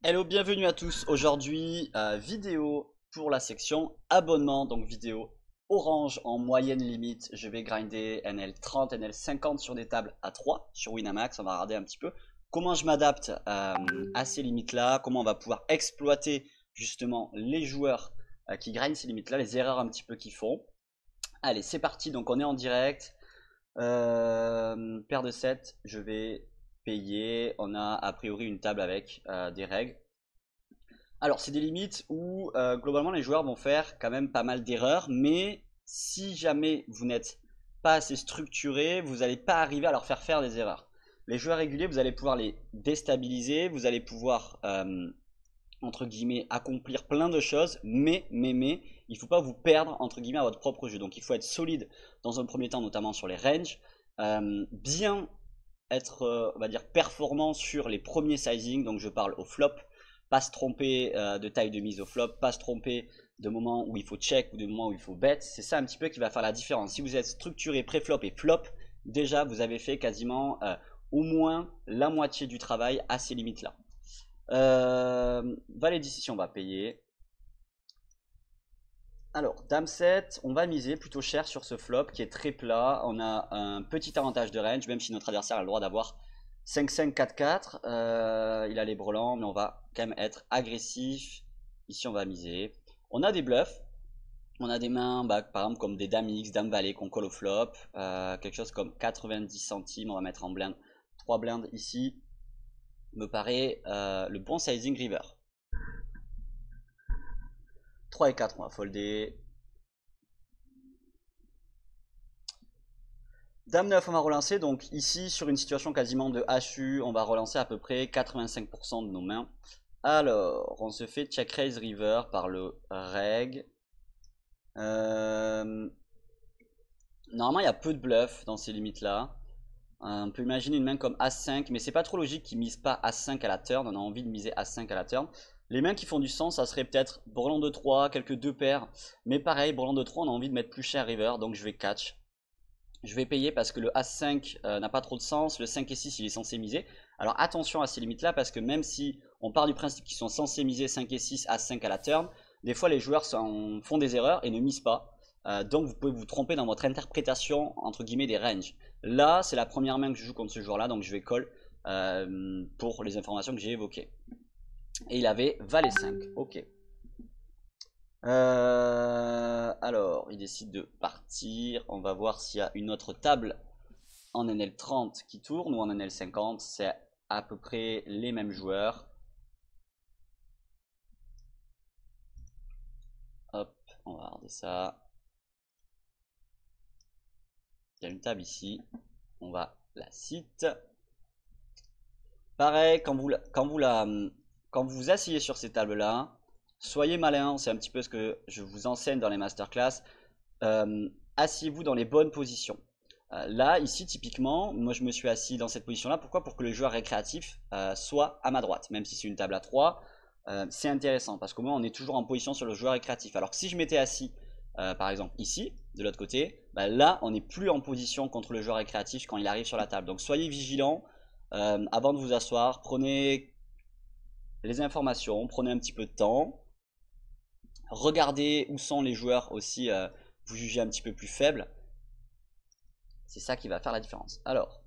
Hello, bienvenue à tous. Aujourd'hui, vidéo pour la section abonnement, donc vidéo orange en moyenne limite. Je vais grinder NL30, NL50 sur des tables à 3 sur Winamax. On va regarder un petit peu comment je m'adapte à ces limites-là, comment on va pouvoir exploiter justement les joueurs qui grindent ces limites-là, les erreurs un petit peu qu'ils font. Allez, c'est parti. Donc on est en direct. Paire de 7, je vais payer. On a a priori une table avec des règles. Alors, c'est des limites où globalement les joueurs vont faire quand même pas mal d'erreurs, mais si jamais vous n'êtes pas assez structuré, vous n'allez pas arriver à leur faire faire des erreurs. Les joueurs réguliers, vous allez pouvoir les déstabiliser, vous allez pouvoir, entre guillemets, accomplir plein de choses, mais, il ne faut pas vous perdre, entre guillemets, à votre propre jeu. Donc, il faut être solide dans un premier temps, notamment sur les ranges, bien être, on va dire, performant sur les premiers sizing, donc je parle au flop, pas se tromper de taille de mise au flop, pas se tromper de moment où il faut check ou de moment où il faut bet. C'est ça un petit peu qui va faire la différence. Si vous êtes structuré pré-flop et flop, déjà vous avez fait quasiment au moins la moitié du travail à ces limites-là. Valet 10 ici on va payer. Alors, Dame 7, on va miser plutôt cher sur ce flop qui est très plat. On a un petit avantage de range, même si notre adversaire a le droit d'avoir 5-5, 4-4. Il a les brelans, mais on va quand même être agressif. Ici, on va miser. On a des bluffs. On a des mains, bah, par exemple, comme des Dame X, Dame Valet qu'on colle au flop. Quelque chose comme 90 centimes. On va mettre en blind 3 blindes ici. Me paraît le bon sizing river. 3 et 4, on va folder. Dame 9, on va relancer. Donc ici, sur une situation quasiment de HU, on va relancer à peu près 85% de nos mains. Alors, on se fait check raise river par le reg. Normalement, il y a peu de bluff dans ces limites-là. On peut imaginer une main comme As5, mais c'est pas trop logique qu'ils misent pas As5 à la turn. On a envie de miser As5 à la turn. Les mains qui font du sens, ça serait peut-être Brelan de 3, quelques 2 paires. Mais pareil, Brelan de 3, on a envie de mettre plus cher river, donc je vais catch. Je vais payer parce que le As5 n'a pas trop de sens, le 5 et 6 il est censé miser. Alors attention à ces limites là parce que même si on part du principe qu'ils sont censés miser 5 et 6 As5 à la turn, des fois les joueurs font des erreurs et ne misent pas. Donc vous pouvez vous tromper dans votre interprétation entre guillemets des ranges. Là c'est la première main que je joue contre ce joueur là, donc je vais call pour les informations que j'ai évoquées. Et il avait Valet 5, ok. Alors, il décide de partir. On va voir s'il y a une autre table en NL30 qui tourne ou en NL50. C'est à peu près les mêmes joueurs. Hop, on va regarder ça. Il y a une table ici. On va la cite. Pareil, quand vous vous asseyez sur ces tables-là, soyez malin. C'est un petit peu ce que je vous enseigne dans les masterclass. Asseyez-vous dans les bonnes positions. Là, ici, typiquement, moi je me suis assis dans cette position-là. Pourquoi? Pour que le joueur récréatif soit à ma droite. Même si c'est une table à 3, c'est intéressant parce qu'au moins on est toujours en position sur le joueur récréatif. Alors que si je m'étais assis, par exemple ici, de l'autre côté, bah, là on n'est plus en position contre le joueur récréatif quand il arrive sur la table. Donc soyez vigilants avant de vous asseoir. Prenez les informations, prenez un petit peu de temps. Regardez où sont les joueurs aussi, vous jugez un petit peu plus faibles. C'est ça qui va faire la différence. Alors,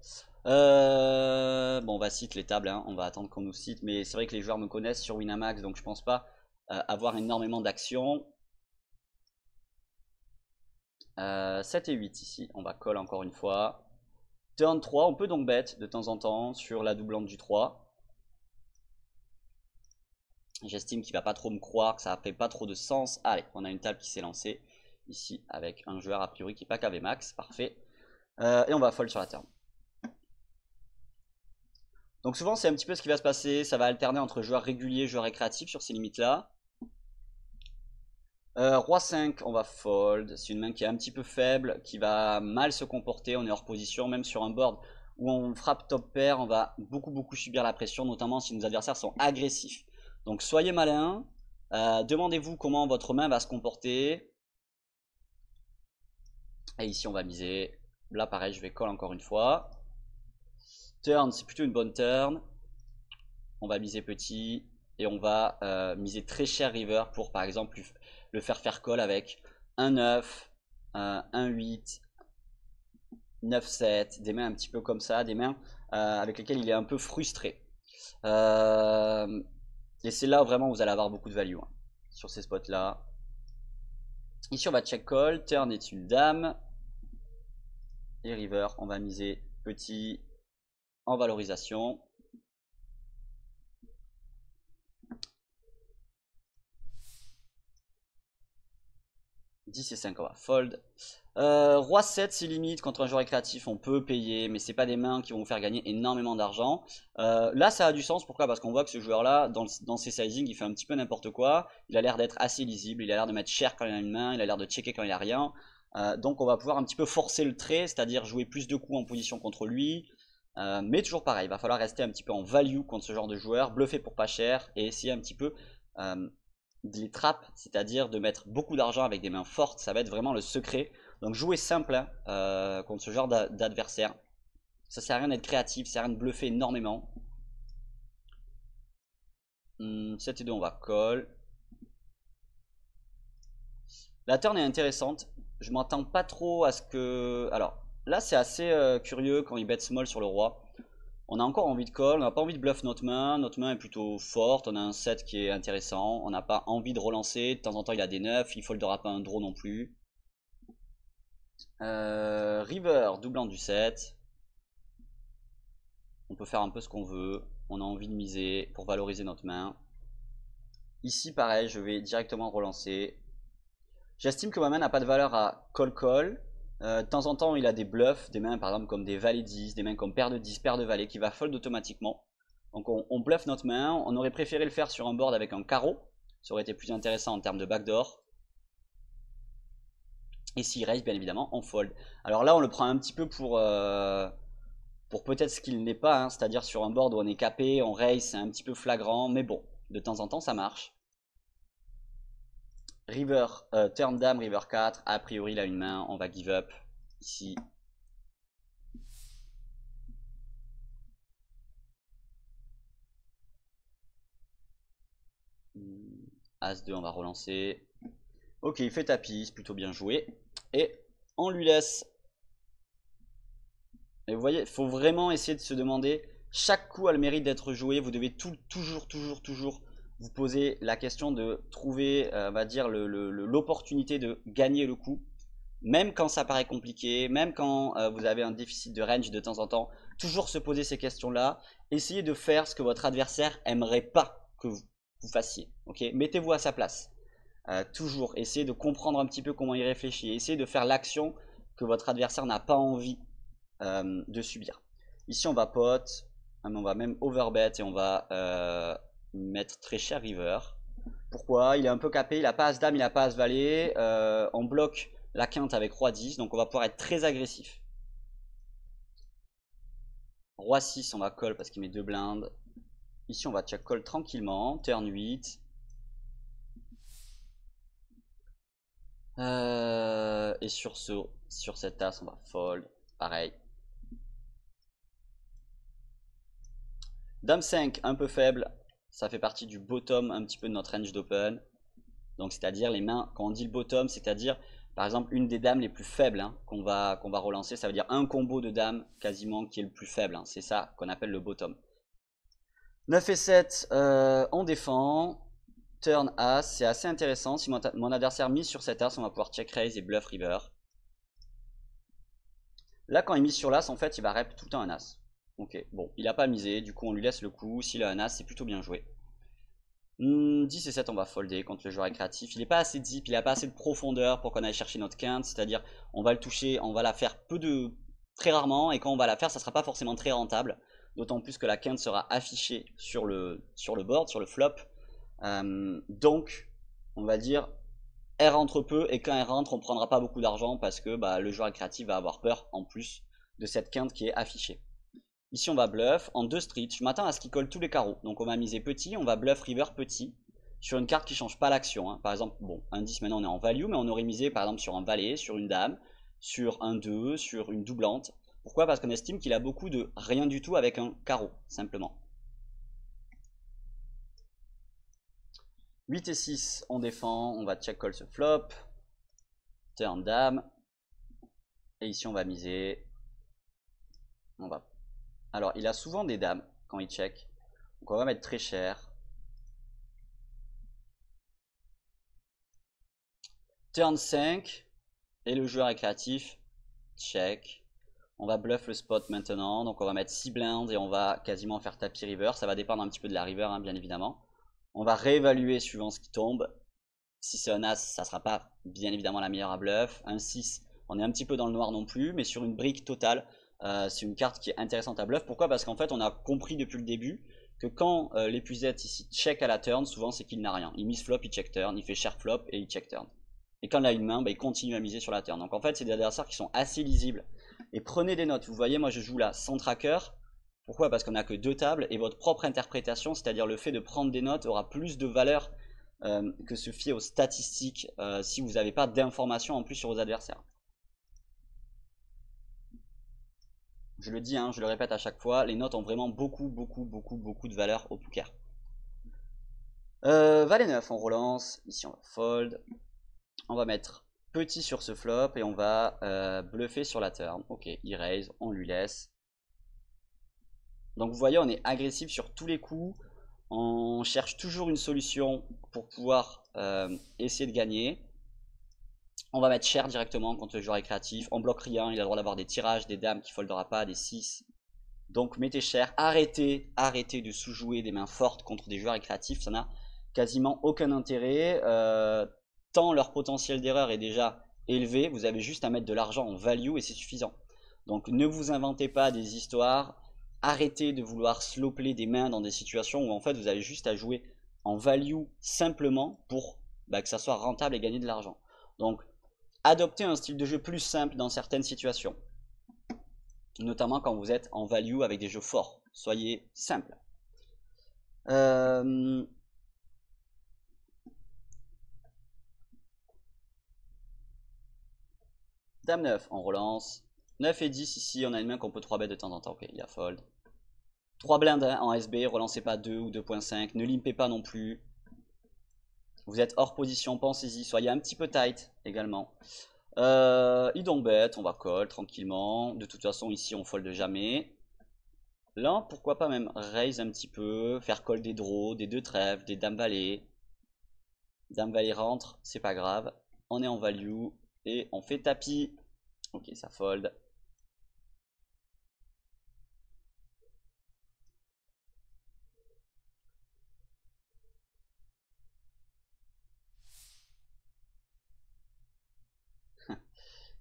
bon, on va citer les tables, hein. On va attendre qu'on nous cite, mais c'est vrai que les joueurs me connaissent sur Winamax, donc je pense pas avoir énormément d'actions. 7 et 8 ici, on va call encore une fois. Turn 3, on peut donc bet de temps en temps sur la doublante du 3. J'estime qu'il va pas trop me croire, que ça fait pas trop de sens. Allez, on a une table qui s'est lancée ici avec un joueur a priori qui n'est pas KV max, parfait. Et on va fold sur la turn. Donc souvent c'est un petit peu ce qui va se passer, ça va alterner entre joueurs réguliers et joueurs récréatifs sur ces limites là. Roi 5 on va fold, c'est une main qui est un petit peu faible, qui va mal se comporter, on est hors position, même sur un board où on frappe top pair, on va beaucoup subir la pression, notamment si nos adversaires sont agressifs. Donc soyez malins, demandez-vous comment votre main va se comporter. Et ici on va miser, là pareil je vais call encore une fois. Turn c'est plutôt une bonne turn. On va miser petit et on va miser très cher river pour par exemple le faire call avec un 9, un 8, 9-7, des mains un petit peu comme ça, des mains avec lesquelles il est un peu frustré. Et c'est là vraiment où vous allez avoir beaucoup de value hein, sur ces spots là. Ici on va check call, turn est une dame. Et river, on va miser petit en valorisation. « 10 et 5, on va fold. Roi 7, c'est limite. Contre un joueur récréatif, on peut payer, mais c'est pas des mains qui vont vous faire gagner énormément d'argent. Là, ça a du sens. Pourquoi? Parce qu'on voit que ce joueur-là, dans ses sizing, il fait un petit peu n'importe quoi. Il a l'air d'être assez lisible. Il a l'air de mettre cher quand il a une main. Il a l'air de checker quand il a rien. Donc, on va pouvoir un petit peu forcer le trait, c'est-à-dire jouer plus de coups en position contre lui. Mais toujours pareil, il va falloir rester un petit peu en value contre ce genre de joueur, bluffer pour pas cher et essayer un petit peu de les trap, c'est-à-dire de mettre beaucoup d'argent avec des mains fortes, ça va être vraiment le secret. Donc jouer simple hein, contre ce genre d'adversaire. Ça sert à rien d'être créatif, ça sert à rien de bluffer énormément. 7 et 2, on va call. La turn est intéressante. Je m'attends pas trop à ce que... Alors, là c'est assez curieux quand il bet small sur le roi. On a encore envie de call, on n'a pas envie de bluff notre main est plutôt forte, on a un 7 qui est intéressant, on n'a pas envie de relancer, de temps en temps il a des 9, il foldera pas un draw non plus. River, doublant du 7. On peut faire un peu ce qu'on veut, on a envie de miser pour valoriser notre main. Ici pareil, je vais directement relancer. J'estime que ma main n'a pas de valeur à call. De temps en temps il a des bluffs, des mains par exemple comme des valets 10, des mains comme paire de 10, paire de valets qui va fold automatiquement. Donc on bluffe notre main, on aurait préféré le faire sur un board avec un carreau, ça aurait été plus intéressant en termes de backdoor. Et s'il raise bien évidemment on fold. Alors là on le prend un petit peu pour peut-être ce qu'il n'est pas, hein, c'est-à-dire sur un board où on est capé, on raise, c'est un petit peu flagrant, mais bon, de temps en temps ça marche. River, turn dame, river 4, a priori il a une main, on va give up ici. As-2, on va relancer. Ok, il fait tapis, c'est plutôt bien joué. Et on lui laisse. Et vous voyez, il faut vraiment essayer de se demander, chaque coup a le mérite d'être joué. Vous devez toujours vous poser la question de trouver, on va dire, l'opportunité de gagner le coup. Même quand ça paraît compliqué, même quand vous avez un déficit de range de temps en temps, toujours se poser ces questions-là. Essayez de faire ce que votre adversaire aimerait pas que vous fassiez. Okay, mettez-vous à sa place. Toujours, essayez de comprendre un petit peu comment il réfléchit. Essayez de faire l'action que votre adversaire n'a pas envie de subir. Ici, on va pot, on va même overbet et on va mettre très cher river. Pourquoi? Il est un peu capé, il n'a pas as-dame, il n'a pas as-valet. On bloque la quinte avec roi 10, donc on va pouvoir être très agressif. Roi 6, on va call parce qu'il met 2 blindes. Ici, on va check call tranquillement. Turn 8. Et sur cette as, on va fold. Pareil. Dame 5, un peu faible. Ça fait partie du bottom un petit peu de notre range d'open. Donc, c'est-à-dire les mains, quand on dit le bottom, c'est-à-dire par exemple une des dames les plus faibles hein, qu'on va relancer. Ça veut dire un combo de dames quasiment qui est le plus faible. Hein. C'est ça qu'on appelle le bottom. 9 et 7, on défend. Turn as, c'est assez intéressant. Si mon adversaire mise sur cette as, on va pouvoir check raise et bluff river. Là, quand il mise sur l'as, en fait, il va rep tout le temps un as. Ok, bon, il n'a pas misé, du coup, on lui laisse le coup. S'il a un as, c'est plutôt bien joué. 10 et 7, on va folder contre le joueur est créatif. Il n'est pas assez deep, il n'a pas assez de profondeur pour qu'on aille chercher notre quinte. C'est-à-dire, on va le toucher, on va la faire très rarement. Et quand on va la faire, ça ne sera pas forcément très rentable. D'autant plus que la quinte sera affichée sur le board, sur le flop. Donc, on va dire, elle rentre peu et quand elle rentre, on prendra pas beaucoup d'argent parce que le joueur créatif va avoir peur en plus de cette quinte qui est affichée. Ici, on va bluff en 2 streets. Je m'attends à ce qu'il colle tous les carreaux. Donc, on va miser petit, on va bluff river petit sur une carte qui change pas l'action. Hein. Par exemple, bon, un 10 maintenant on est en value, mais on aurait misé par exemple sur un valet, sur une dame, sur un 2, sur une doublante. Pourquoi? Parce qu'on estime qu'il a beaucoup de rien du tout avec un carreau, simplement. 8 et 6, on défend, on va check call ce flop. Turn dame. Et ici, on va miser. On va. Alors, il a souvent des dames quand il check. Donc, on va mettre très cher. Turn 5. Et le joueur est créatif. Check. On va bluff le spot maintenant. Donc, on va mettre 6 blindes et on va quasiment faire tapis river. Ça va dépendre un petit peu de la river, hein, bien évidemment. On va réévaluer suivant ce qui tombe. Si c'est un as, ça ne sera pas bien évidemment la meilleure à bluff. Un 6, on est un petit peu dans le noir non plus, mais sur une brique totale, c'est une carte qui est intéressante à bluff. Pourquoi? Parce qu'en fait, on a compris depuis le début que quand l'épuisette ici check à la turn, souvent c'est qu'il n'a rien. Il mise flop, il check turn, il fait cher flop et il check turn. Et quand il a une main, bah, il continue à miser sur la turn. Donc en fait, c'est des adversaires qui sont assez lisibles. Et prenez des notes. Vous voyez, moi je joue là sans tracker. Pourquoi? Parce qu'on n'a que 2 tables et votre propre interprétation, c'est-à-dire le fait de prendre des notes, aura plus de valeur que se fier aux statistiques si vous n'avez pas d'informations en plus sur vos adversaires. Je le dis, hein, je le répète à chaque fois, les notes ont vraiment beaucoup de valeur au poker. Valet 9, on relance. Ici, on va fold. On va mettre petit sur ce flop et on va bluffer sur la turn. Ok, il raise, on lui laisse. Donc vous voyez, on est agressif sur tous les coups. On cherche toujours une solution pour pouvoir essayer de gagner. On va mettre cher directement contre le joueur est créatif. On bloque rien, il a le droit d'avoir des tirages, des dames qui foldera pas, des 6. Donc mettez cher, arrêtez de sous-jouer des mains fortes contre des joueurs créatifs, ça n'a quasiment aucun intérêt. Tant leur potentiel d'erreur est déjà élevé, vous avez juste à mettre de l'argent en value et c'est suffisant. Donc ne vous inventez pas des histoires, arrêtez de vouloir slow play des mains dans des situations où en fait vous avez juste à jouer en value simplement pour que ça soit rentable et gagner de l'argent. Donc adoptez un style de jeu plus simple dans certaines situations, notamment quand vous êtes en value avec des jeux forts. Soyez simple. Dame 9, on relance. 9 et 10 ici, on a une main qu'on peut 3 bet de temps en temps. Ok, il y a fold. 3 blindes en SB, relancez pas 2 ou 2.5, ne limpez pas non plus. Vous êtes hors position, pensez-y, soyez un petit peu tight également. Il don't bet, on va call tranquillement. De toute façon, ici, on fold jamais. Là, pourquoi pas même raise un petit peu, faire call des draws, des 2 trèfles, des dames valet. Dame valet rentre, c'est pas grave. On est en value et on fait tapis. Ok, ça fold.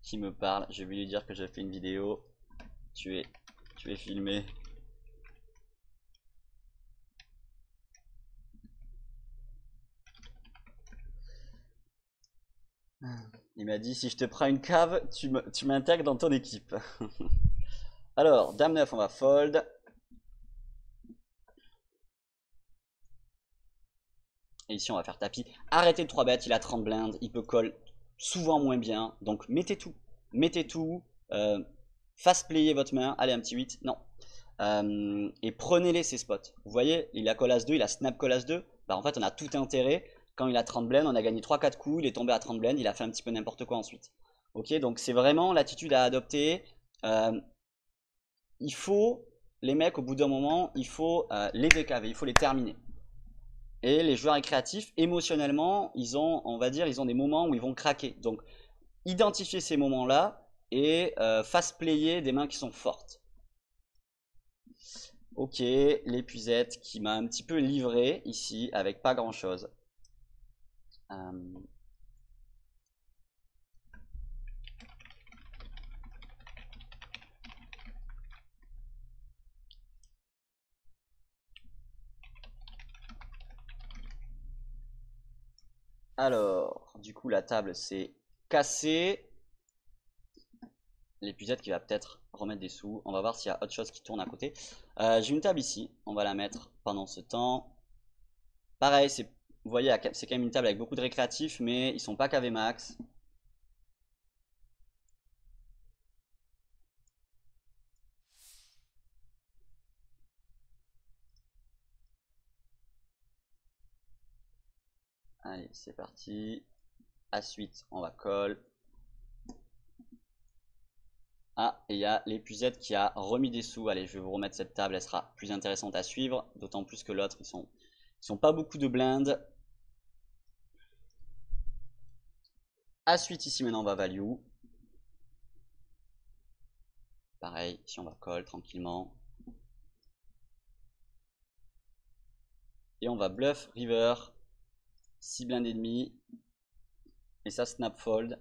Qui me parle? Je vais lui dire que je fais une vidéo. Tu es filmé. Il m'a dit si je te prends une cave, tu m'intègres dans ton équipe. Alors, dame 9, on va fold. Et ici, on va faire tapis. Arrêtez de 3 bêtes, il a 30 blindes, il peut call souvent moins bien. Donc, mettez tout. Mettez tout. Fast playez votre main. Allez, un petit 8. Non. Et prenez-les ces spots. Vous voyez, il a call as 2, il a snap call as 2. Bah, en fait, on a tout intérêt. Quand il a 30 blindes, on a gagné 3-4 coups, il est tombé à 30 blindes, il a fait un petit peu n'importe quoi ensuite. Ok, donc c'est vraiment l'attitude à adopter. Il faut, les mecs, au bout d'un moment, il faut les décaver, il faut les terminer. Et les joueurs créatifs, émotionnellement, ils ont, on va dire, ils ont des moments où ils vont craquer. Donc, identifiez ces moments-là et fast player des mains qui sont fortes. Ok, l'épuisette qui m'a un petit peu livré ici avec pas grand-chose. Alors, du coup, la table s'est cassée. L'épuisette qui va peut-être remettre des sous. On va voir s'il y a autre chose qui tourne à côté. J'ai une table ici. On va la mettre pendant ce temps. Pareil, vous voyez, c'est quand même une table avec beaucoup de récréatifs, mais ils sont pas KV max. Allez, c'est parti. Ensuite, on va call. Ah, et il y a l'épuisette qui a remis des sous. Allez, je vais vous remettre cette table, elle sera plus intéressante à suivre. D'autant plus que l'autre, ils sont pas beaucoup de blindes. Ensuite, ici maintenant, on va value. Pareil, ici on va call tranquillement. Et on va bluff river. 6 blindes et demi. Et ça, snap fold.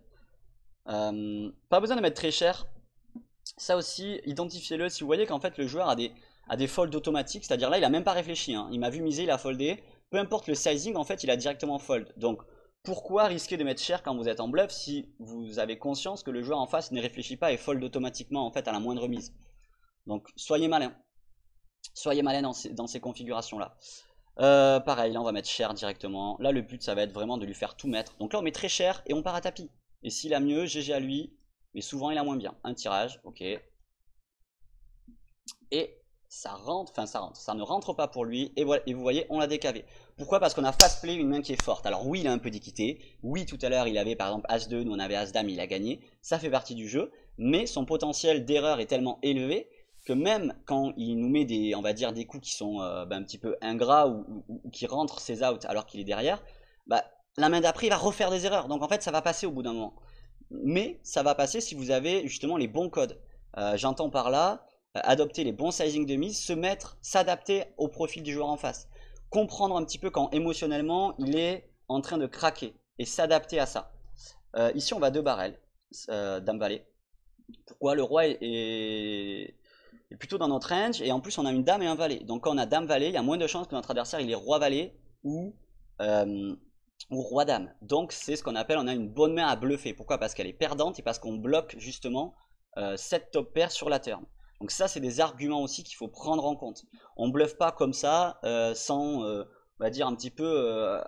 Pas besoin de mettre très cher. Ça aussi, identifiez-le. Si vous voyez qu'en fait le joueur a des folds automatiques, c'est-à-dire là, il a même pas réfléchi. Hein. Il m'a vu miser, il a foldé. Peu importe le sizing, en fait, il a directement fold. Donc, pourquoi risquer de mettre cher quand vous êtes en bluff si vous avez conscience que le joueur en face ne réfléchit pas et fold automatiquement en fait à la moindre mise. Donc, soyez malin. Soyez malin dans ces configurations-là. Pareil, là on va mettre cher directement. Là le but ça va être vraiment de lui faire tout mettre. Donc là on met très cher et on part à tapis. Et s'il a mieux, GG à lui. Mais souvent il a moins bien. Un tirage, ok. Et ça rentre, enfin ça rentre. Ça ne rentre pas pour lui. Et voilà, et vous voyez, on l'a décavé. Pourquoi? Parce qu'on a fast play une main qui est forte. Alors oui, il a un peu d'équité. Oui, tout à l'heure il avait par exemple As-2, nous on avait As-Dame, il a gagné. Ça fait partie du jeu. Mais son potentiel d'erreur est tellement élevé que même quand il nous met des, on va dire, des coups qui sont un petit peu ingrats ou qui rentrent ses outs alors qu'il est derrière, la main d'après il va refaire des erreurs. Donc en fait ça va passer au bout d'un moment. Mais ça va passer si vous avez justement les bons codes. J'entends par là adopter les bons sizing de mise, se mettre, s'adapter au profil du joueur en face. Comprendre un petit peu quand émotionnellement il est en train de craquer et s'adapter à ça. Ici on va 2 barrels, dame valet. Pourquoi? Le roi est plutôt dans notre range et en plus on a une dame et un valet. Donc quand on a dame valet, il y a moins de chances que notre adversaire il est roi valet ou roi dame. Donc c'est ce qu'on appelle, on a une bonne main à bluffer. Pourquoi? Parce qu'elle est perdante et parce qu'on bloque justement cette top pair sur la turn. Donc ça c'est des arguments aussi qu'il faut prendre en compte. On bluffe pas comme ça sans on va dire un petit peu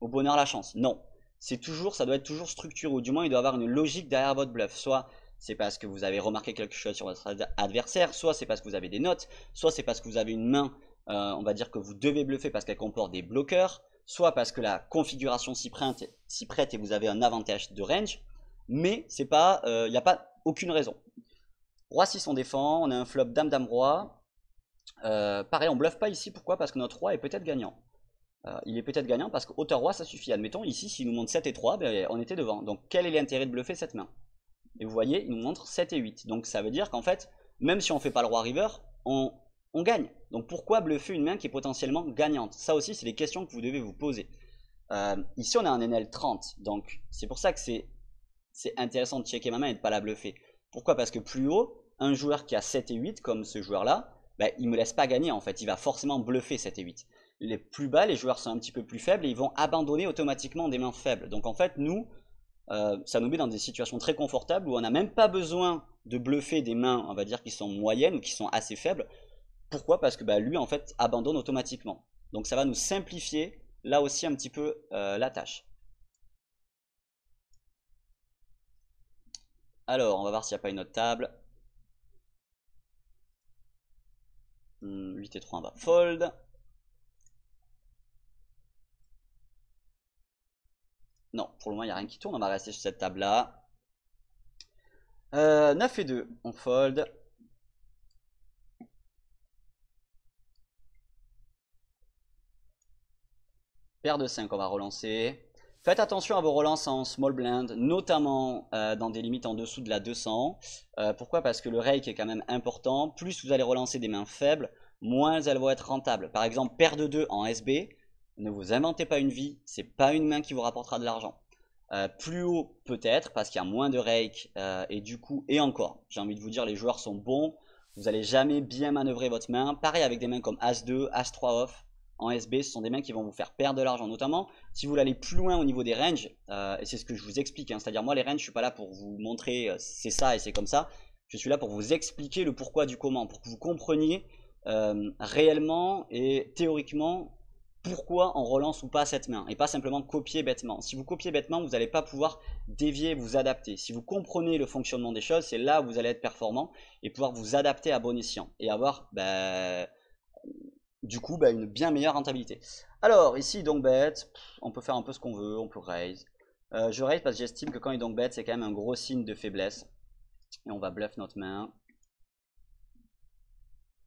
au bonheur la chance. Non, c'est toujours, ça doit être toujours structuré, ou du moins il doit avoir une logique derrière votre bluff. Soit c'est parce que vous avez remarqué quelque chose sur votre adversaire, soit c'est parce que vous avez des notes, soit c'est parce que vous avez une main, on va dire que vous devez bluffer parce qu'elle comporte des bloqueurs, soit parce que la configuration s'y prête et vous avez un avantage de range, mais c'est pas, il n'y a pas aucune raison. Roi 6 on défend, on a un flop dame dame roi. Pareil on bluffe pas ici, pourquoi? Parce que notre roi est peut-être gagnant. Il est peut-être gagnant parce que hauteur roi ça suffit. Admettons ici s'il nous montre 7 et 3, on était devant. Donc quel est l'intérêt de bluffer cette main? Et vous voyez, il nous montre 7 et 8. Donc ça veut dire qu'en fait, même si on ne fait pas le roi river, on gagne. Donc pourquoi bluffer une main qui est potentiellement gagnante? Ça aussi, c'est des questions que vous devez vous poser. Ici, on a un NL 30. Donc c'est pour ça que c'est intéressant de checker ma main et de ne pas la bluffer. Pourquoi? Parce que plus haut, un joueur qui a 7 et 8, comme ce joueur-là, il ne me laisse pas gagner en fait. Il va forcément bluffer 7 et 8. Les plus bas, les joueurs sont un petit peu plus faibles et ils vont abandonner automatiquement des mains faibles. Donc en fait, nous, ça nous met dans des situations très confortables où on n'a même pas besoin de bluffer des mains, on va dire, qui sont moyennes ou qui sont assez faibles. Pourquoi? Parce que lui, en fait, abandonne automatiquement. Donc ça va nous simplifier, là aussi, un petit peu la tâche. Alors, on va voir s'il n'y a pas une autre table. 8 et 3, on va fold. Non, pour le moment, il n'y a rien qui tourne. On va rester sur cette table-là. 9 et 2, on fold. Paire de 5, on va relancer. Faites attention à vos relances en small blind, notamment dans des limites en dessous de la 200. Pourquoi? Parce que le rake est quand même important. Plus vous allez relancer des mains faibles, moins elles vont être rentables. Par exemple, paire de 2 en SB, ne vous inventez pas une vie, c'est pas une main qui vous rapportera de l'argent. Plus haut peut-être, parce qu'il y a moins de rake, et du coup, et encore, j'ai envie de vous dire, les joueurs sont bons, vous n'allez jamais bien manœuvrer votre main. Pareil avec des mains comme As-2, As-3 off. En SB, ce sont des mains qui vont vous faire perdre de l'argent, notamment si vous voulez aller plus loin au niveau des ranges, et c'est ce que je vous explique, hein, c'est-à-dire moi les ranges, je suis pas là pour vous montrer c'est ça et c'est comme ça, je suis là pour vous expliquer le pourquoi du comment, pour que vous compreniez réellement et théoriquement pourquoi on relance ou pas cette main, et pas simplement copier bêtement. Si vous copiez bêtement, vous n'allez pas pouvoir dévier, vous adapter. Si vous comprenez le fonctionnement des choses, c'est là où vous allez être performant et pouvoir vous adapter à bon escient, et avoir du coup, bah, une bien meilleure rentabilité. Alors, ici, donc bet, on peut faire un peu ce qu'on veut, on peut raise. Je raise parce que j'estime que quand il donc bet, c'est quand même un gros signe de faiblesse. Et on va bluff notre main.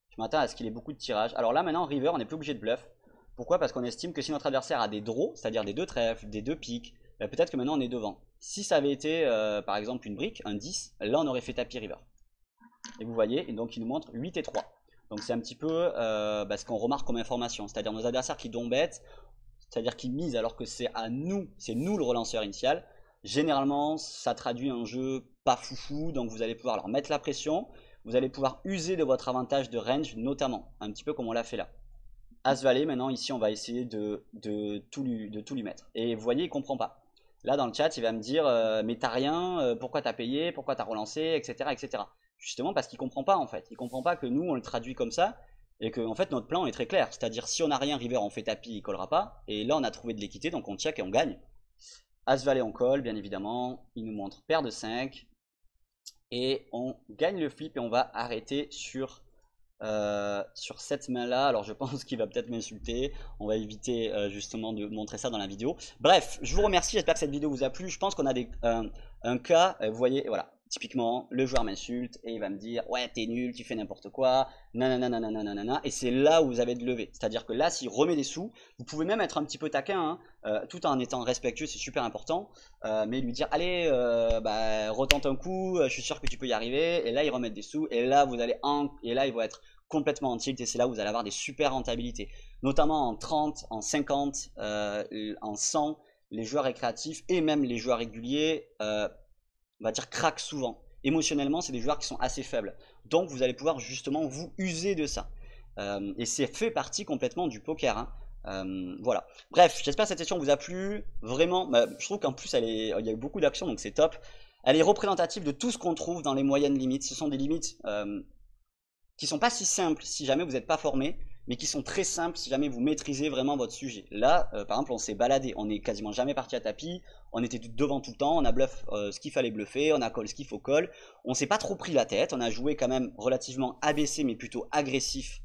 Je m'attends à ce qu'il ait beaucoup de tirage. Alors là, maintenant, river, on n'est plus obligé de bluff. Pourquoi? Parce qu'on estime que si notre adversaire a des draws, c'est-à-dire des 2 trèfles, des 2 piques, bah, peut-être que maintenant on est devant. Si ça avait été, par exemple, une brique, un 10, là on aurait fait tapis river. Et vous voyez, et donc il nous montre 8 et 3. Donc c'est un petit peu ce qu'on remarque comme information. C'est-à-dire nos adversaires qui don't bet, c'est-à-dire qui misent alors que c'est à nous, c'est nous le relanceur initial. Généralement, ça traduit un jeu pas foufou, donc vous allez pouvoir leur mettre la pression. Vous allez pouvoir user de votre avantage de range, notamment, un petit peu comme on l'a fait là. As-Valet, maintenant, ici, on va essayer de tout lui mettre. Et vous voyez, il ne comprend pas. Là, dans le chat, il va me dire mais t'as rien, pourquoi t'as payé, pourquoi t'as relancé, etc., etc. Justement parce qu'il ne comprend pas, en fait. Il ne comprend pas que nous, on le traduit comme ça, et que, en fait, notre plan est très clair. C'est-à-dire, si on n'a rien, river, on fait tapis, il ne collera pas. Et là, on a trouvé de l'équité, donc on check et on gagne. As-Valet, on colle, bien évidemment. Il nous montre paire de 5. Et on gagne le flip et on va arrêter sur cette main là. Alors je pense qu'il va peut-être m'insulter. On va éviter justement de montrer ça dans la vidéo. Bref, je vous remercie, j'espère que cette vidéo vous a plu. Je pense qu'on a un cas, vous voyez, voilà. Typiquement, le joueur m'insulte et il va me dire ouais t'es nul, tu fais n'importe quoi, nanana, nanana, et c'est là où vous avez de lever. C'est-à-dire que là, s'il remet des sous, vous pouvez même être un petit peu taquin, hein, tout en étant respectueux, c'est super important, mais lui dire allez, retente un coup, je suis sûr que tu peux y arriver, et là il remet des sous, et là vous allez et là il va être complètement en tilt, et c'est là où vous allez avoir des super rentabilités, notamment en 30, en 50, en 100, les joueurs récréatifs et même les joueurs réguliers on va dire craquent souvent. Émotionnellement, c'est des joueurs qui sont assez faibles. Donc vous allez pouvoir justement vous user de ça. Et c'est fait partie complètement du poker. Hein. Voilà. Bref, j'espère que cette session vous a plu. Vraiment, je trouve qu'en plus, il y a eu beaucoup d'actions, donc c'est top. Elle est représentative de tout ce qu'on trouve dans les moyennes limites. Ce sont des limites qui sont pas si simples si jamais vous n'êtes pas formé, mais qui sont très simples si jamais vous maîtrisez vraiment votre sujet. Là, par exemple, on s'est baladé, on n'est quasiment jamais parti à tapis, on était devant tout le temps, on a bluff ce qu'il fallait bluffer, on a call ce qu'il faut call, on s'est pas trop pris la tête, on a joué quand même relativement abaissé mais plutôt agressif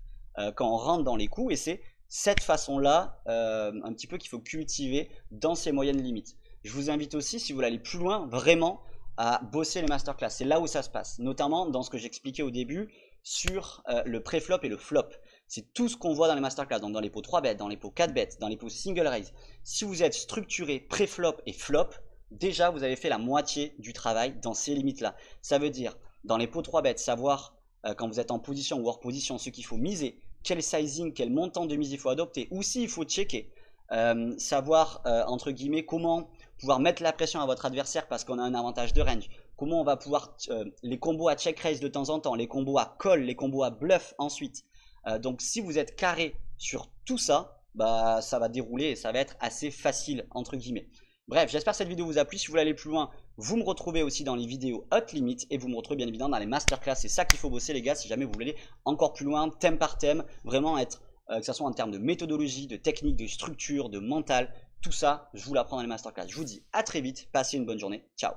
quand on rentre dans les coups, et c'est cette façon-là un petit peu qu'il faut cultiver dans ces moyennes limites. Je vous invite aussi, si vous voulez aller plus loin, vraiment à bosser les masterclass, c'est là où ça se passe, notamment dans ce que j'expliquais au début, sur le pré-flop et le flop. C'est tout ce qu'on voit dans les masterclass, donc dans les pots 3 bêtes, dans les pots 4 bêtes, dans les pots single raise. Si vous êtes structuré pré-flop et flop, déjà vous avez fait la moitié du travail dans ces limites-là. Ça veut dire, dans les pots 3 bêtes, savoir quand vous êtes en position ou hors position, ce qu'il faut miser, quel sizing, quel montant de mise il faut adopter, ou s'il faut checker. Savoir, entre guillemets, comment pouvoir mettre la pression à votre adversaire parce qu'on a un avantage de range. Comment on va pouvoir, les combos à check raise de temps en temps, les combos à call, les combos à bluff ensuite. Donc si vous êtes carré sur tout ça, bah ça va dérouler et ça va être assez facile entre guillemets. Bref, j'espère que cette vidéo vous a plu. Si vous voulez aller plus loin, vous me retrouvez aussi dans les vidéos Hot Limit et vous me retrouvez bien évidemment dans les masterclass. C'est ça qu'il faut bosser les gars si jamais vous voulez aller encore plus loin, thème par thème, vraiment être, que ce soit en termes de méthodologie, de technique, de structure, de mental, tout ça, je vous l'apprends dans les masterclass. Je vous dis à très vite, passez une bonne journée, ciao.